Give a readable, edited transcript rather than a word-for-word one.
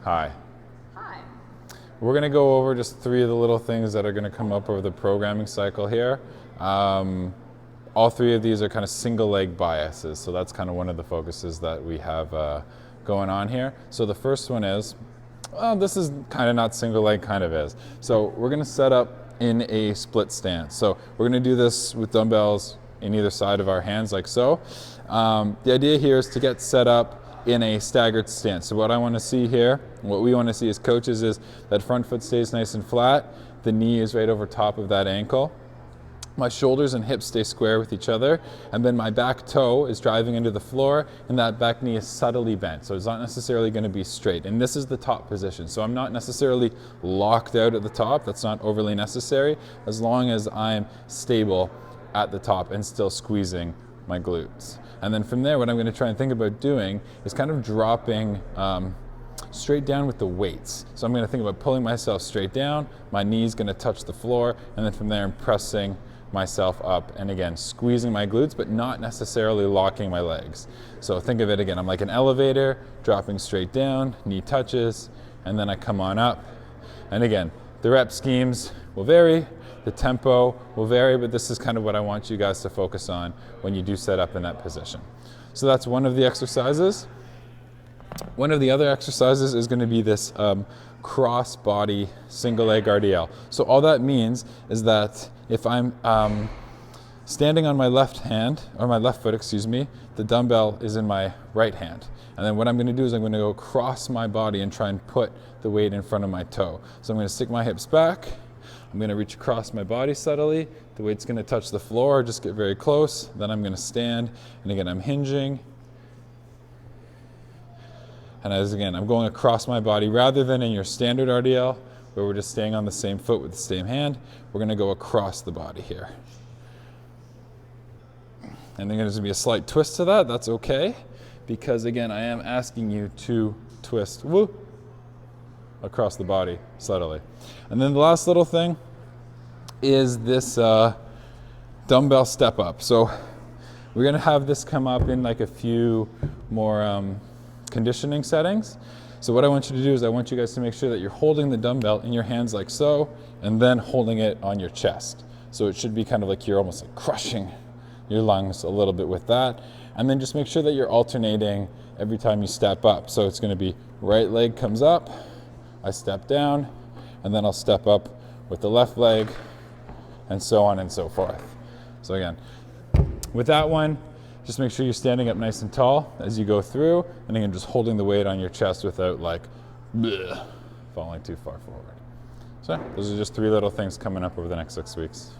Hi. Hi. We're going to go over just 3 of the little things that are going to come up over the programming cycle here. All 3 of these are kind of single leg biases, so that's kind of one of the focuses that we have going on here. So the first one is, well, this is kind of not single leg, kind of is. So we're going to set up in a split stance. So we're going to do this with dumbbells in either side of our hands like so. The idea here is to get set up in a staggered stance. So what I want to see here, what we want to see as coaches, is that front foot stays nice and flat, the knee is right over top of that ankle, my shoulders and hips stay square with each other, and then my back toe is driving into the floor, and that back knee is subtly bent, so it's not necessarily going to be straight. And this is the top position, so I'm not necessarily locked out at the top. That's not overly necessary, as long as I'm stable at the top and still squeezing my glutes. And then from there, what I'm going to try and think about doing is kind of dropping straight down with the weights. So I'm going to think about pulling myself straight down, my knee's going to touch the floor, and then from there I'm pressing myself up, and again squeezing my glutes but not necessarily locking my legs. So think of it again, I'm like an elevator, dropping straight down, knee touches, and then I come on up. And again, the rep schemes will vary, the tempo will vary, but this is kind of what I want you guys to focus on when you do set up in that position. So that's one of the exercises. One of the other exercises is going to be this cross body single leg RDL. So all that means is that if I'm standing on my left hand, or my left foot, excuse me, the dumbbell is in my right hand. And then what I'm going to do is I'm going to go across my body and try and put the weight in front of my toe. So I'm going to stick my hips back, I'm going to reach across my body subtly, the weight's going to touch the floor, just get very close, then I'm going to stand, and again I'm hinging. And as again, I'm going across my body rather than in your standard RDL, where we're just staying on the same foot with the same hand. We're going to go across the body here. And then there's going to be a slight twist to that. That's okay, because again, I am asking you to twist across the body subtly. And then the last little thing is this dumbbell step up. So we're going to have this come up in like a few more conditioning settings. So what I want you to do is I want you guys to make sure that you're holding the dumbbell in your hands like so, and then holding it on your chest. So it should be kind of like you're almost like crushing your lungs a little bit with that. And then just make sure that you're alternating every time you step up. So it's going to be right leg comes up, I step down, and then I'll step up with the left leg, and so on and so forth. So again, with that one, just make sure you're standing up nice and tall as you go through, and again, just holding the weight on your chest without like falling too far forward. So those are just 3 little things coming up over the next 6 weeks.